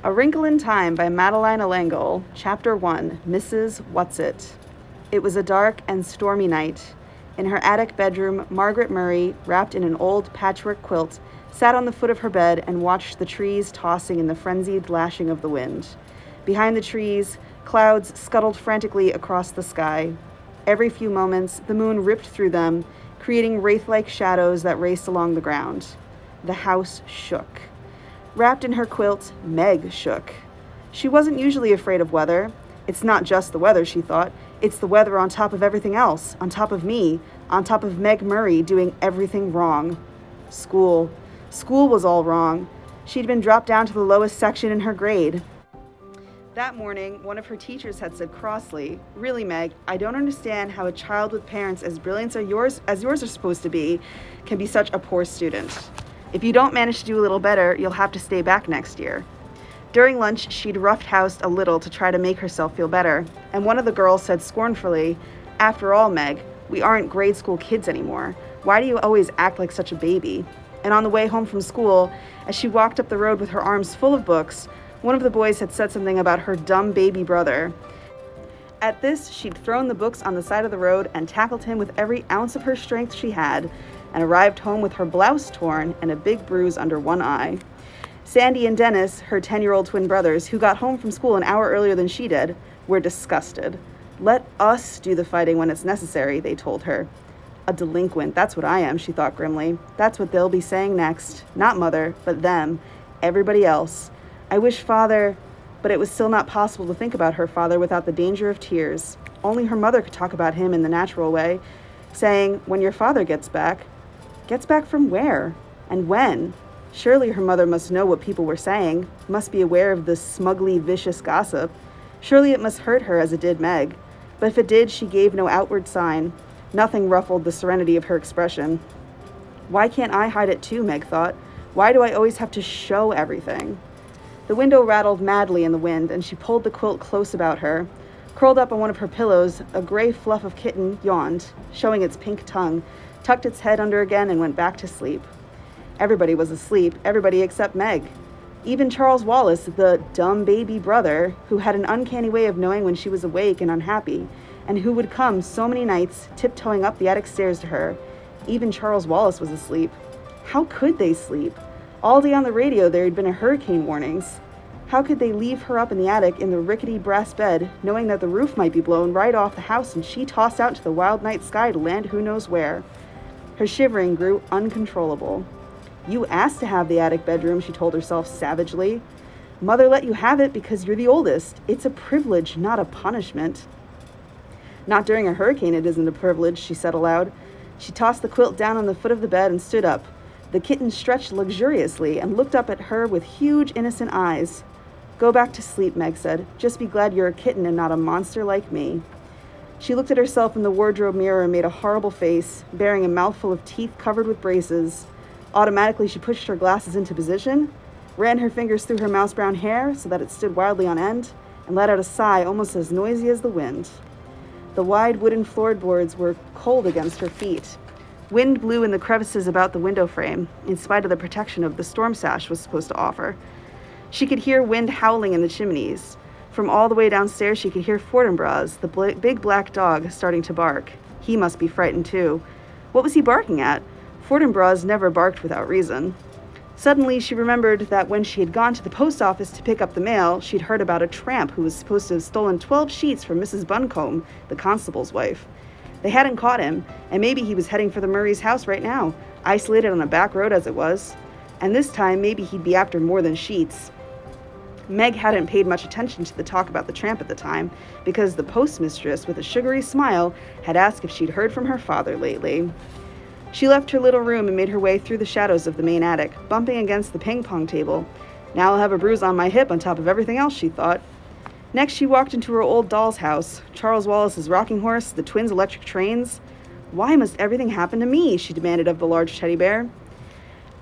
A Wrinkle in Time by Madeleine L'Engle, Chapter 1, Mrs. What's-It. It was a dark and stormy night. In her attic bedroom, Margaret Murray, wrapped in an old patchwork quilt, sat on the foot of her bed and watched the trees tossing in the frenzied lashing of the wind. Behind the trees, clouds scuttled frantically across the sky. Every few moments, the moon ripped through them, creating wraith-like shadows that raced along the ground. The house shook. Wrapped in her quilt, Meg shook. She wasn't usually afraid of weather. It's not just the weather, she thought. It's the weather on top of everything else, on top of me, on top of Meg Murray doing everything wrong. School. School was all wrong. She'd been dropped down to the lowest section in her grade. That morning, one of her teachers had said crossly, "Really, Meg, I don't understand how a child with parents as brilliant as yours are supposed to be can be such a poor student. If you don't manage to do a little better, you'll have to stay back next year." During lunch, she'd rough-housed a little to try to make herself feel better, and one of the girls said scornfully, "After all, Meg, we aren't grade school kids anymore. Why do you always act like such a baby?" And on the way home from school, as she walked up the road with her arms full of books, one of the boys had said something about her dumb baby brother. At this, she'd thrown the books on the side of the road and tackled him with every ounce of her strength she had, and arrived home with her blouse torn and a big bruise under one eye. Sandy and Dennis, her 10-year-old twin brothers, who got home from school an hour earlier than she did, were disgusted. "Let us do the fighting when it's necessary," they told her. A delinquent, that's what I am, she thought grimly. That's what they'll be saying next. Not Mother, but them. Everybody else. I wish Father... But it was still not possible to think about her father without the danger of tears. Only her mother could talk about him in the natural way, saying, "When your father gets back." Gets back from where? And when? Surely her mother must know what people were saying, must be aware of the smugly vicious gossip. Surely it must hurt her as it did Meg. But if it did, she gave no outward sign. Nothing ruffled the serenity of her expression. Why can't I hide it too, Meg thought. Why do I always have to show everything? The window rattled madly in the wind, and she pulled the quilt close about her. Curled up on one of her pillows, a gray fluff of kitten yawned, showing its pink tongue, tucked its head under again, and went back to sleep. Everybody was asleep, everybody except Meg. Even Charles Wallace, the dumb baby brother, who had an uncanny way of knowing when she was awake and unhappy, and who would come so many nights tiptoeing up the attic stairs to her. Even Charles Wallace was asleep. How could they sleep? All day on the radio there had been hurricane warnings. How could they leave her up in the attic in the rickety brass bed, knowing that the roof might be blown right off the house and she tossed out into the wild night sky to land who knows where? Her shivering grew uncontrollable. "You asked to have the attic bedroom," she told herself savagely. "Mother let you have it because you're the oldest. It's a privilege, not a punishment." "Not during a hurricane it isn't a privilege," she said aloud. She tossed the quilt down on the foot of the bed and stood up. The kitten stretched luxuriously and looked up at her with huge, innocent eyes. "Go back to sleep," Meg said. "Just be glad you're a kitten and not a monster like me." She looked at herself in the wardrobe mirror and made a horrible face, bearing a mouthful of teeth covered with braces. Automatically, she pushed her glasses into position, ran her fingers through her mouse brown hair so that it stood wildly on end, and let out a sigh almost as noisy as the wind. The wide wooden floorboards were cold against her feet. Wind blew in the crevices about the window frame, in spite of the protection of the storm sash was supposed to offer. She could hear wind howling in the chimneys. From all the way downstairs, she could hear Fortinbras, the big black dog, starting to bark. He must be frightened too. What was he barking at? Fortinbras never barked without reason. Suddenly, she remembered that when she had gone to the post office to pick up the mail, she'd heard about a tramp who was supposed to have stolen 12 sheets from Mrs. Buncombe, the constable's wife. They hadn't caught him, and maybe he was heading for the Murray's house right now, isolated on a back road as it was. And this time, maybe he'd be after more than sheets. Meg hadn't paid much attention to the talk about the tramp at the time, because the postmistress, with a sugary smile, had asked if she'd heard from her father lately. She left her little room and made her way through the shadows of the main attic, bumping against the ping-pong table. "Now I'll have a bruise on my hip on top of everything else," she thought. Next, she walked into her old doll's house, Charles Wallace's rocking horse, the twins' electric trains. "Why must everything happen to me?" she demanded of the large teddy bear.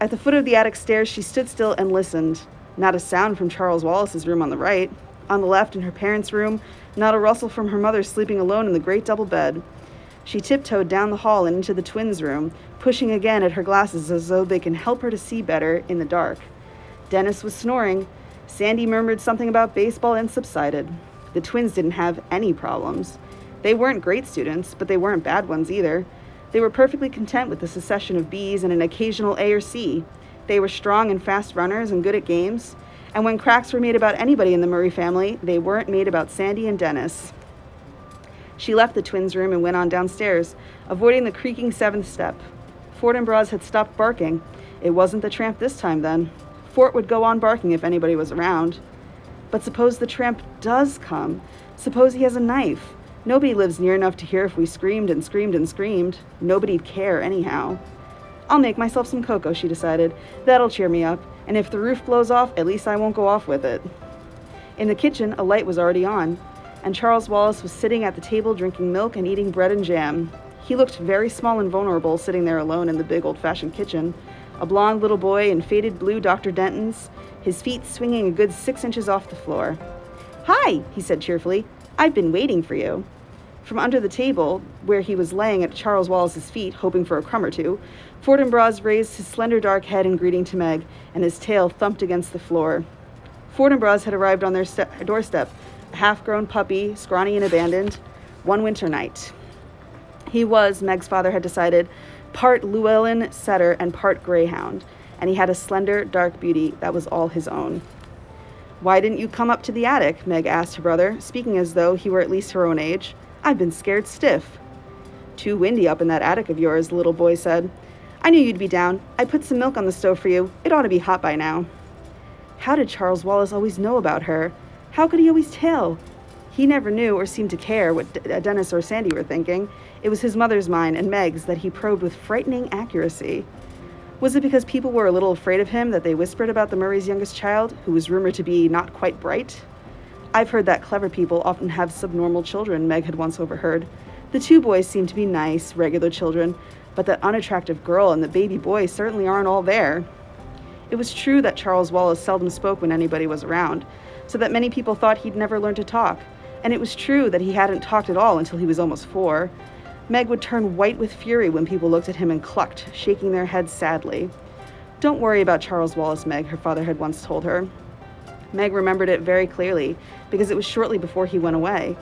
At the foot of the attic stairs, she stood still and listened. Not a sound from Charles Wallace's room on the right. On the left, in her parents' room, not a rustle from her mother sleeping alone in the great double bed. She tiptoed down the hall and into the twins' room, pushing again at her glasses as though they can help her to see better in the dark. Dennis was snoring. Sandy murmured something about baseball and subsided. The twins didn't have any problems. They weren't great students, but they weren't bad ones either. They were perfectly content with the succession of B's and an occasional A or C. They were strong and fast runners and good at games. And when cracks were made about anybody in the Murray family, they weren't made about Sandy and Dennis. She left the twins' room and went on downstairs, avoiding the creaking seventh step. Fortinbras had stopped barking. It wasn't the tramp this time, then. Fort would go on barking if anybody was around. But suppose the tramp does come. Suppose he has a knife. Nobody lives near enough to hear if we screamed and screamed and screamed. Nobody'd care anyhow. I'll make myself some cocoa, she decided. That'll cheer me up, and if the roof blows off, at least I won't go off with it. In the kitchen, a light was already on, and Charles Wallace was sitting at the table drinking milk and eating bread and jam. He looked very small and vulnerable sitting there alone in the big old-fashioned kitchen, a blond little boy in faded blue Dr. Denton's, his feet swinging a good 6 inches off the floor. "Hi," he said cheerfully. "I've been waiting for you." From under the table, where he was laying at Charles Wallace's feet, hoping for a crumb or two, Fortinbras raised his slender dark head in greeting to Meg, and his tail thumped against the floor. Fortinbras had arrived on their doorstep, a half-grown puppy, scrawny and abandoned, one winter night. He was, Meg's father had decided, part Llewellyn setter and part greyhound, and he had a slender, dark beauty that was all his own. "Why didn't you come up to the attic?" Meg asked her brother, speaking as though he were at least her own age. "I've been scared stiff." "Too windy up in that attic of yours," the little boy said. "I knew you'd be down. I put some milk on the stove for you. It ought to be hot by now." How did Charles Wallace always know about her? How could he always tell? He never knew or seemed to care what Dennis or Sandy were thinking. It was his mother's mind and Meg's that he probed with frightening accuracy. Was it because people were a little afraid of him that they whispered about the Murray's youngest child, who was rumored to be not quite bright? "I've heard that clever people often have subnormal children," Meg had once overheard. "The two boys seem to be nice, regular children, but that unattractive girl and the baby boy certainly aren't all there." It was true that Charles Wallace seldom spoke when anybody was around, so that many people thought he'd never learn to talk, and it was true that he hadn't talked at all until he was almost 4. Meg would turn white with fury when people looked at him and clucked, shaking their heads sadly. "Don't worry about Charles Wallace, Meg," her father had once told her. Meg remembered it very clearly, because it was shortly before he went away.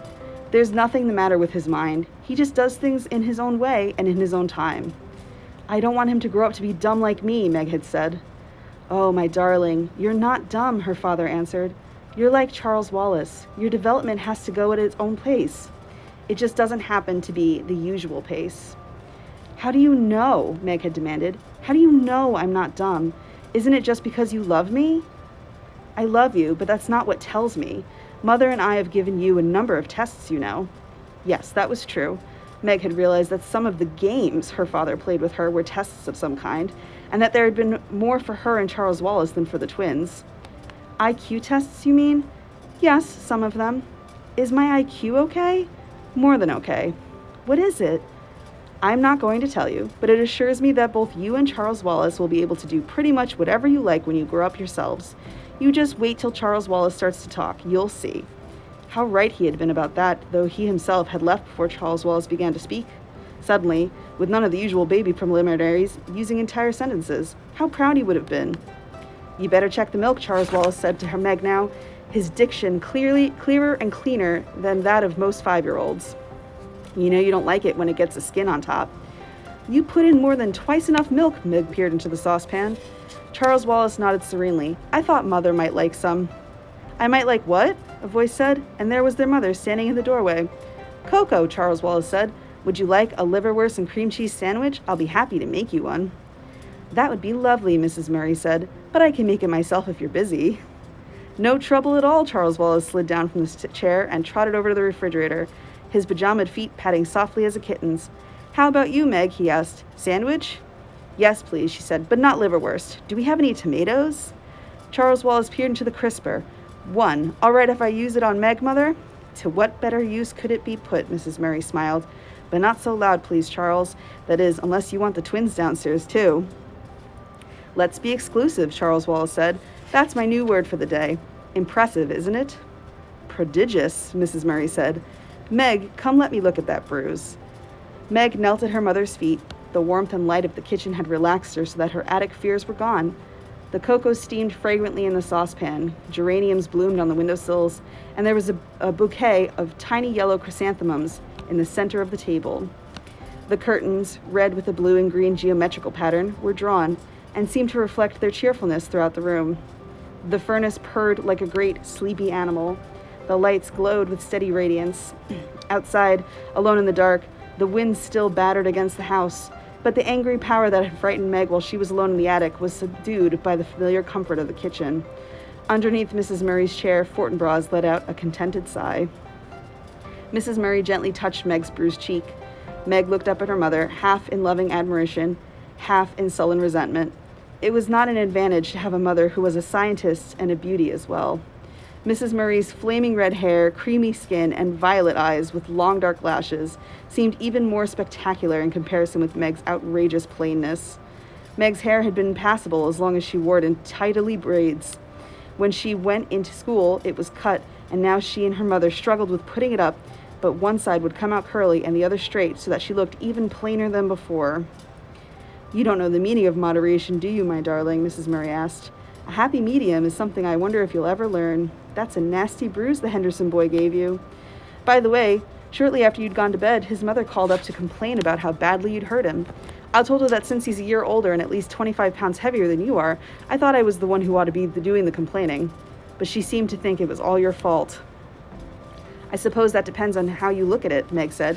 "There's nothing the matter with his mind. He just does things in his own way and in his own time." "I don't want him to grow up to be dumb like me," Meg had said. "Oh, my darling, you're not dumb," her father answered. "You're like Charles Wallace. Your development has to go at its own pace. It just doesn't happen to be the usual pace." "How do you know?" Meg had demanded. "How do you know I'm not dumb? Isn't it just because you love me?" "I love you, but that's not what tells me. Mother and I have given you a number of tests, you know." Yes, that was true. Meg had realized that some of the games her father played with her were tests of some kind, and that there had been more for her and Charles Wallace than for the twins. "IQ tests, you mean?" "Yes, some of them." "Is my IQ okay?" "More than okay." "What is it?" "I'm not going to tell you, but it assures me that both you and Charles Wallace will be able to do pretty much whatever you like when you grow up yourselves. You just wait till Charles Wallace starts to talk. You'll see." How right he had been about that, though he himself had left before Charles Wallace began to speak. Suddenly, with none of the usual baby preliminaries, using entire sentences. How proud he would have been. "You better check the milk," Charles Wallace said to her Meg now, his diction clearer and cleaner than that of most 5-year-olds. "You know you don't like it when it gets a skin on top." "You put in more than twice enough milk," Meg peered into the saucepan. Charles Wallace nodded serenely. "I thought Mother might like some." "I might like what?" a voice said, and there was their mother standing in the doorway. "Cocoa," Charles Wallace said. "Would you like a liverwurst and cream cheese sandwich? I'll be happy to make you one." "That would be lovely," Mrs. Murray said, "but I can make it myself if you're busy." "No trouble at all." Charles Wallace slid down from the chair and trotted over to the refrigerator, his pajamaed feet patting softly as a kitten's. "How about you, Meg?" he asked. "Sandwich?" "Yes, please," she said, "but not liverwurst. Do we have any tomatoes?" Charles Wallace peered into the crisper. "One. All right if I use it on Meg, Mother?" "To what better use could it be put?" Mrs. Murray smiled. "But not so loud, please, Charles. That is, unless you want the twins downstairs, too." "Let's be exclusive," Charles Wallace said. "That's my new word for the day. Impressive, isn't it?" "Prodigious," Mrs. Murray said. "Meg, come let me look at that bruise." Meg knelt at her mother's feet. The warmth and light of the kitchen had relaxed her so that her attic fears were gone. The cocoa steamed fragrantly in the saucepan, geraniums bloomed on the windowsills, and there was a bouquet of tiny yellow chrysanthemums in the center of the table. The curtains, red with a blue and green geometrical pattern, were drawn and seemed to reflect their cheerfulness throughout the room. The furnace purred like a great, sleepy animal. The lights glowed with steady radiance. Outside, alone in the dark, the wind still battered against the house, but the angry power that had frightened Meg while she was alone in the attic was subdued by the familiar comfort of the kitchen. Underneath Mrs. Murray's chair, Fortinbras let out a contented sigh. Mrs. Murray gently touched Meg's bruised cheek. Meg looked up at her mother, half in loving admiration, half in sullen resentment. It was not an advantage to have a mother who was a scientist and a beauty as well. Mrs. Murray's flaming red hair, creamy skin, and violet eyes with long dark lashes seemed even more spectacular in comparison with Meg's outrageous plainness. Meg's hair had been passable as long as she wore it in tidily braids. When she went into school, it was cut, and now she and her mother struggled with putting it up, but one side would come out curly and the other straight so that she looked even plainer than before. "You don't know the meaning of moderation, do you, my darling?" Mrs. Murray asked. "A happy medium is something I wonder if you'll ever learn. That's a nasty bruise the Henderson boy gave you. By the way, shortly after you'd gone to bed, his mother called up to complain about how badly you'd hurt him. I told her that since he's a year older and at least 25 pounds heavier than you are, I thought I was the one who ought to be doing the complaining. But she seemed to think it was all your fault." "I suppose that depends on how you look at it," Meg said.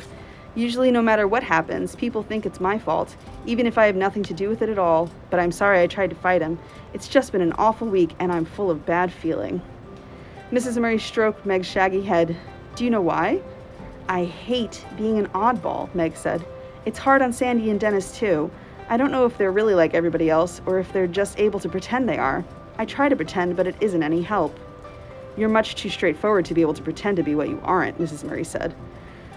"Usually, no matter what happens, people think it's my fault, even if I have nothing to do with it at all. But I'm sorry I tried to fight him. It's just been an awful week, and I'm full of bad feeling." Mrs. Murray stroked Meg's shaggy head. "Do you know why?" "I hate being an oddball," Meg said. "It's hard on Sandy and Dennis, too. I don't know if they're really like everybody else, or if they're just able to pretend they are. I try to pretend, but it isn't any help." "You're much too straightforward to be able to pretend to be what you aren't," Mrs. Murray said.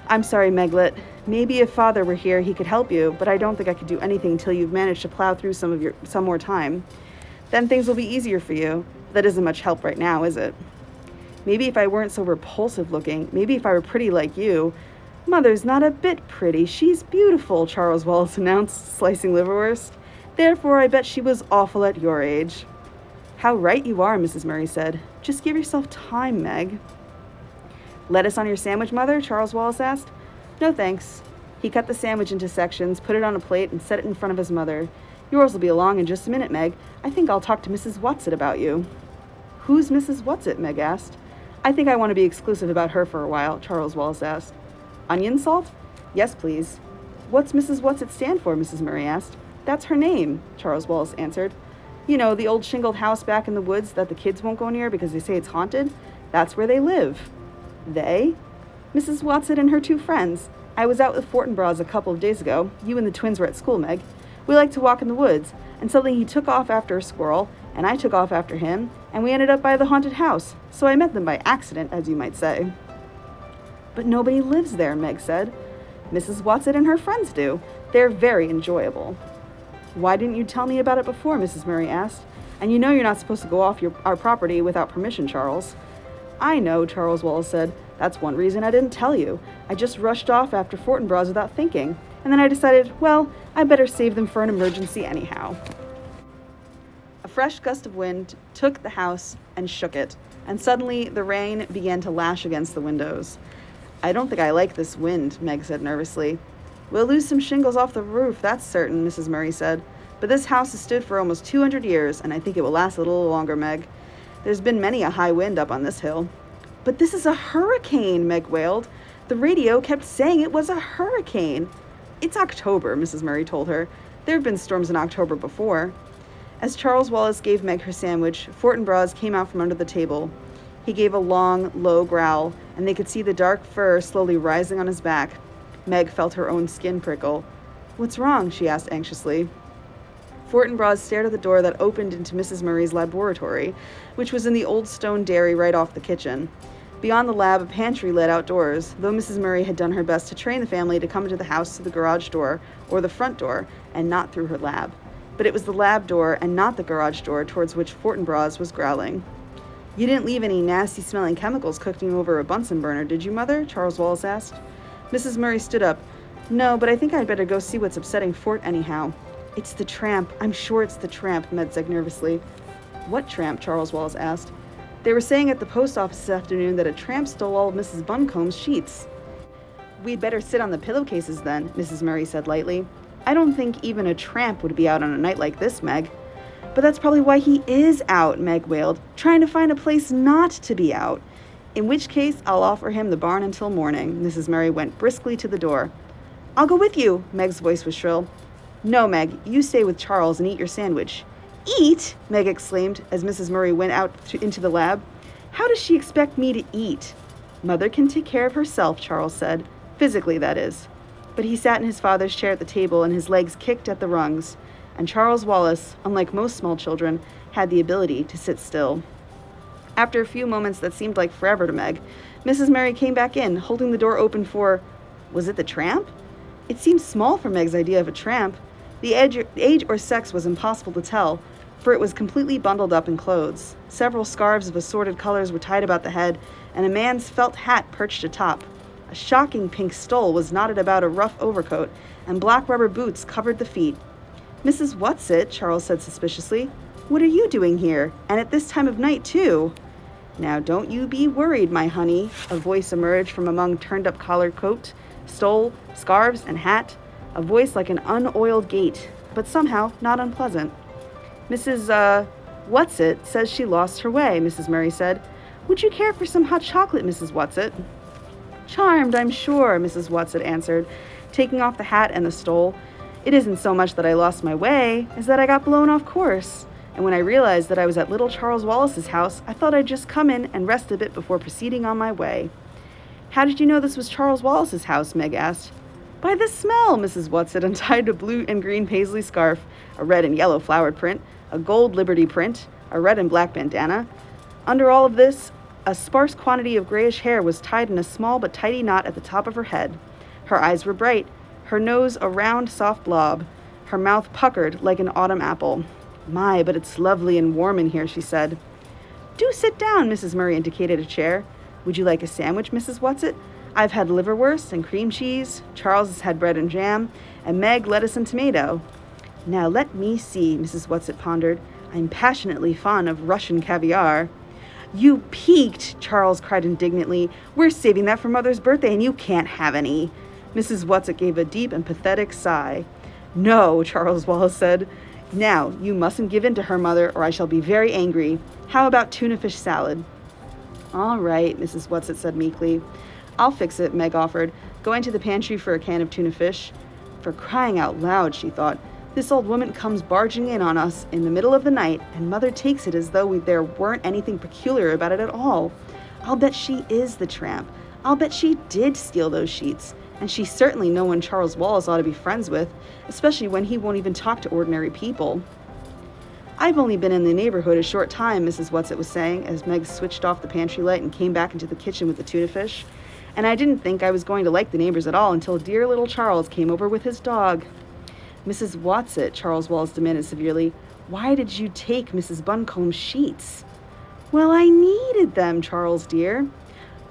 "I'm sorry, Meglet. Maybe if Father were here, he could help you, but I don't think I could do anything until you've managed to plow through some more time. Then things will be easier for you. That isn't much help right now, is it? Maybe if I weren't so repulsive looking, maybe if I were pretty like you." "Mother's not a bit pretty. She's beautiful," Charles Wallace announced, slicing liverwurst. "Therefore, I bet she was awful at your age." "How right you are," Mrs. Murray said. "Just give yourself time, Meg." "Lettuce on your sandwich, Mother?" Charles Wallace asked. "No, thanks." He cut the sandwich into sections, put it on a plate, and set it in front of his mother. "Yours will be along in just a minute, Meg. I think I'll talk to Mrs. Whatsit about you." "Who's Mrs. Whatsit?" Meg asked. "I think I want to be exclusive about her for a while," Charles Wallace asked. "Onion salt?" "Yes, please." "What's Mrs. Whatsit stand for?" Mrs. Murray asked. "That's her name," Charles Wallace answered. "You know, the old shingled house back in the woods that the kids won't go near because they say it's haunted? That's where they live." "They?" "Mrs. Whatsit and her two friends. I was out with Fortinbras a couple of days ago. You and the twins were at school, Meg. We like to walk in the woods, and suddenly he took off after a squirrel, and I took off after him, and we ended up by the haunted house. So I met them by accident, as you might say." "But nobody lives there," Meg said. "Mrs. Whatsit and her friends do. They're very enjoyable." "Why didn't you tell me about it before?" Mrs. Murray asked. "And you know you're not supposed to go off our property without permission, Charles." "I know," Charles Wallace said. "That's one reason I didn't tell you. I just rushed off after Fortinbras without thinking. And then I decided, well, I better save them for an emergency anyhow." A fresh gust of wind took the house and shook it, and suddenly the rain began to lash against the windows. "I don't think I like this wind," Meg said nervously. "We'll lose some shingles off the roof, that's certain," Mrs. Murray said. "But this house has stood for almost 200 years, and I think it will last a little longer, Meg. There's been many a high wind up on this hill." "But this is a hurricane," Meg wailed. "The radio kept saying it was a hurricane." "It's October," Mrs. Murray told her. "There have been storms in October before." As Charles Wallace gave Meg her sandwich, Fortinbras came out from under the table. He gave a long, low growl, and they could see the dark fur slowly rising on his back. Meg felt her own skin prickle. "What's wrong?" she asked anxiously. Fortinbras stared at the door that opened into Mrs. Murray's laboratory, which was in the old stone dairy right off the kitchen. Beyond the lab, a pantry led outdoors, though Mrs. Murray had done her best to train the family to come into the house through the garage door or the front door and not through her lab. But it was the lab door and not the garage door towards which Fortinbras was growling. "You didn't leave any nasty-smelling chemicals cooking over a Bunsen burner, did you, Mother?" Charles Wallace asked. Mrs. Murray stood up. "No, but I think I'd better go see what's upsetting Fort anyhow." "It's the tramp. I'm sure it's the tramp," Med said nervously. What tramp? Charles Wallace asked. They were saying at the post office this afternoon that a tramp stole all of Mrs. Buncombe's sheets. We'd better sit on the pillowcases then, Mrs. Murray said lightly. I don't think even a tramp would be out on a night like this, Meg. But that's probably why he is out, Meg wailed, trying to find a place not to be out. In which case, I'll offer him the barn until morning. Mrs. Murray went briskly to the door. I'll go with you, Meg's voice was shrill. No, Meg, you stay with Charles and eat your sandwich. Eat? Meg exclaimed as Mrs. Murray went out into the lab. How does she expect me to eat? Mother can take care of herself, Charles said. Physically, that is. But he sat in his father's chair at the table and his legs kicked at the rungs. And Charles Wallace, unlike most small children, had the ability to sit still. After a few moments that seemed like forever to Meg, Mrs. Murray came back in, holding the door open for... Was it the tramp? It seemed small for Meg's idea of a tramp. The age or sex was impossible to tell, for it was completely bundled up in clothes. Several scarves of assorted colors were tied about the head, and a man's felt hat perched atop. A shocking pink stole was knotted about a rough overcoat, and black rubber boots covered the feet. Mrs. Whatsit, Charles said suspiciously, what are you doing here? And at this time of night, too? Now, don't you be worried, my honey, a voice emerged from among turned-up collared coat, stole, scarves, and hat, a voice like an unoiled gate, but somehow not unpleasant. Mrs. Whatsit says she lost her way, Mrs. Murray said. Would you care for some hot chocolate, Mrs. Whatsit? Charmed, I'm sure, Mrs. Whatsit answered, taking off the hat and the stole. It isn't so much that I lost my way, as that I got blown off course. And when I realized that I was at little Charles Wallace's house, I thought I'd just come in and rest a bit before proceeding on my way. How did you know this was Charles Wallace's house? Meg asked. By the smell, Mrs. Whatsit untied a blue and green paisley scarf, a red and yellow flowered print, a gold Liberty print, a red and black bandana. Under all of this, a sparse quantity of grayish hair was tied in a small but tidy knot at the top of her head. Her eyes were bright, her nose a round, soft blob, her mouth puckered like an autumn apple. My, but it's lovely and warm in here, she said. Do sit down, Mrs. Murray indicated a chair. Would you like a sandwich, Mrs. Whatsit? I've had liverwurst and cream cheese, Charles has had bread and jam, and Meg lettuce and tomato. Now let me see, Mrs. Whatsit pondered. I'm passionately fond of Russian caviar. You peaked, Charles cried indignantly. We're saving that for Mother's birthday and you can't have any. Mrs. Whatsit gave a deep and pathetic sigh. No, Charles Wallace said. Now, you mustn't give in to her, Mother, or I shall be very angry. How about tuna fish salad? All right, Mrs. Whatsit said meekly. I'll fix it, Meg offered, going to the pantry for a can of tuna fish. For crying out loud, she thought, this old woman comes barging in on us in the middle of the night, and Mother takes it as though there weren't anything peculiar about it at all. I'll bet she is the tramp. I'll bet she did steal those sheets. And she's certainly no one Charles Wallace ought to be friends with, especially when he won't even talk to ordinary people. I've only been in the neighborhood a short time, Mrs. Whatsit was saying, as Meg switched off the pantry light and came back into the kitchen with the tuna fish. And I didn't think I was going to like the neighbors at all until dear little Charles came over with his dog. Mrs. Whatsit, Charles Wallace demanded severely, why did you take Mrs. Buncombe's sheets? Well, I needed them, Charles dear.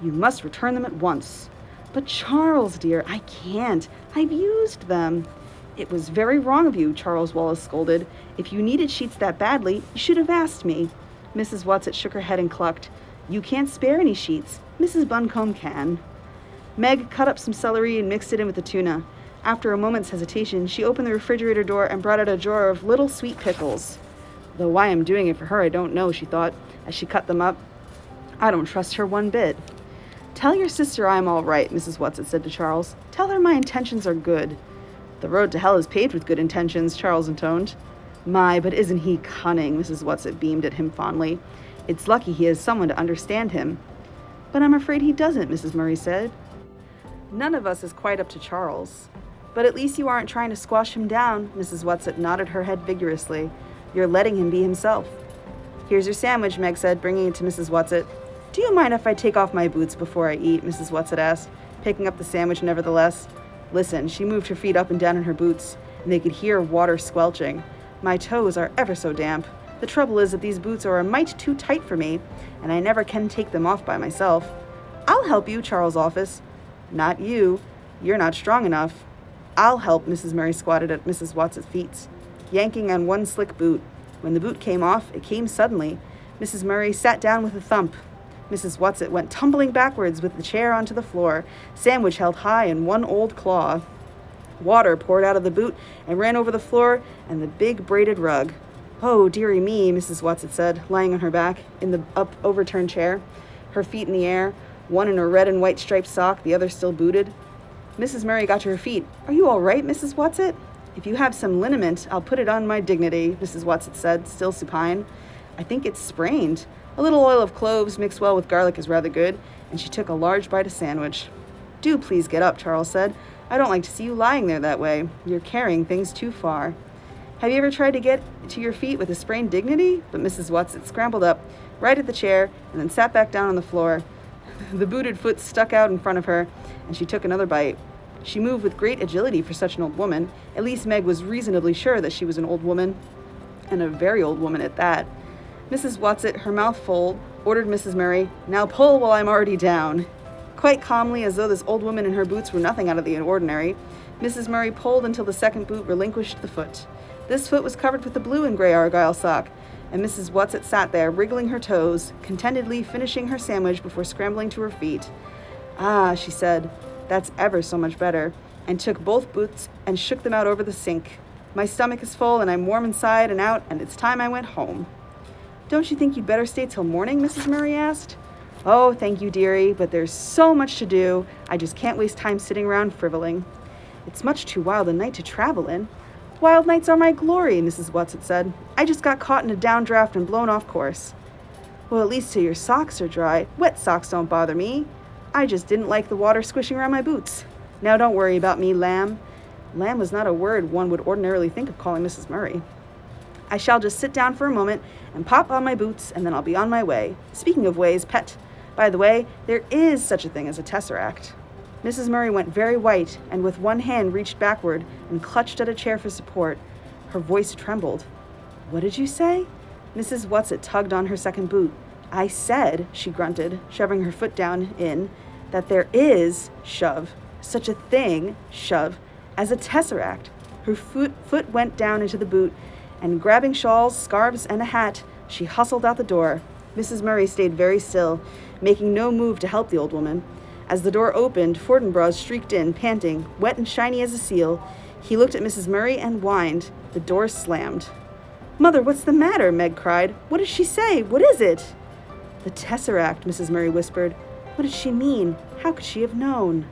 You must return them at once. But Charles dear, I can't. I've used them. It was very wrong of you, Charles Wallace scolded. If you needed sheets that badly, you should have asked me. Mrs. Whatsit shook her head and clucked. You can't spare any sheets. Mrs. Buncombe can. Meg cut up some celery and mixed it in with the tuna. After a moment's hesitation, she opened the refrigerator door and brought out a drawer of little sweet pickles. Though why I'm doing it for her, I don't know, she thought, as she cut them up. I don't trust her one bit. Tell your sister I'm all right, Mrs. Whatsit said to Charles. Tell her my intentions are good. The road to hell is paved with good intentions, Charles intoned. My, but isn't he cunning, Mrs. Whatsit beamed at him fondly. It's lucky he has someone to understand him. But I'm afraid he doesn't, Mrs. Murray said. None of us is quite up to Charles. But at least you aren't trying to squash him down, Mrs. Whatsit nodded her head vigorously. You're letting him be himself. Here's your sandwich, Meg said, bringing it to Mrs. Whatsit. Do you mind if I take off my boots before I eat? Mrs. Whatsit asked, picking up the sandwich nevertheless. Listen, she moved her feet up and down in her boots, and they could hear water squelching. My toes are ever so damp. The trouble is that these boots are a mite too tight for me, and I never can take them off by myself. I'll help you, Charles Office. Not you. You're not strong enough. I'll help, Mrs. Murray squatted at Mrs. Whatsit feet, yanking on one slick boot. When the boot came off, it came suddenly. Mrs. Murray sat down with a thump. Mrs. Whatsit went tumbling backwards with the chair onto the floor, sandwich held high in one old claw. Water poured out of the boot and ran over the floor and the big braided rug. "Oh, dearie me," Mrs. Whatsit said, lying on her back in the overturned chair, her feet in the air, one in a red and white striped sock, the other still booted. Mrs. Murray got to her feet. "Are you all right, Mrs. Whatsit?" "If you have some liniment, I'll put it on my dignity," Mrs. Whatsit said, still supine. "I think it's sprained. A little oil of cloves mixed well with garlic is rather good," and she took a large bite of sandwich. "Do please get up," Charles said. "I don't like to see you lying there that way. You're carrying things too far." "Have you ever tried to get to your feet with a sprained dignity?" But Mrs. Whatsit scrambled up, right at the chair, and then sat back down on the floor. The booted foot stuck out in front of her, and she took another bite. She moved with great agility for such an old woman. At least Meg was reasonably sure that she was an old woman, and a very old woman at that. Mrs. Whatsit, her mouth full, ordered Mrs. Murray, "Now pull while I'm already down." Quite calmly, as though this old woman and her boots were nothing out of the ordinary, Mrs. Murray pulled until the second boot relinquished the foot. This foot was covered with a blue and gray argyle sock, and Mrs. Whatsit sat there, wriggling her toes, contentedly finishing her sandwich before scrambling to her feet. "Ah," she said, "that's ever so much better," and took both boots and shook them out over the sink. "My stomach is full, and I'm warm inside and out, and it's time I went home." "Don't you think you'd better stay till morning?" Mrs. Murray asked. "Oh, thank you, dearie, but there's so much to do. I just can't waste time sitting around frivoling." "It's much too wild a night to travel in." "Wild nights are my glory," Mrs. Whatsit said. "I just got caught in a downdraft and blown off course." "Well, at least till your socks are dry. Wet socks don't bother me. I just didn't like the water squishing around my boots. Now don't worry about me, lamb." Lamb was not a word one would ordinarily think of calling Mrs. Murray. "I shall just sit down for a moment and pop on my boots, and then I'll be on my way. Speaking of ways, pet, by the way, there is such a thing as a tesseract." Mrs. Murray went very white, and with one hand reached backward and clutched at a chair for support. Her voice trembled. "What did you say?" Mrs. Whatsit tugged on her second boot. "I said," she grunted, shoving her foot down in, "that there is, shove, such a thing, shove, as a tesseract." Her foot went down into the boot, and grabbing shawls, scarves, and a hat, she hustled out the door. Mrs. Murray stayed very still, making no move to help the old woman. As the door opened, Fortinbras streaked in, panting, wet and shiny as a seal. He looked at Mrs. Murray and whined. The door slammed. "Mother, what's the matter?" Meg cried. "What does she say? What is it?" "The tesseract," Mrs. Murray whispered. What did she mean? How could she have known?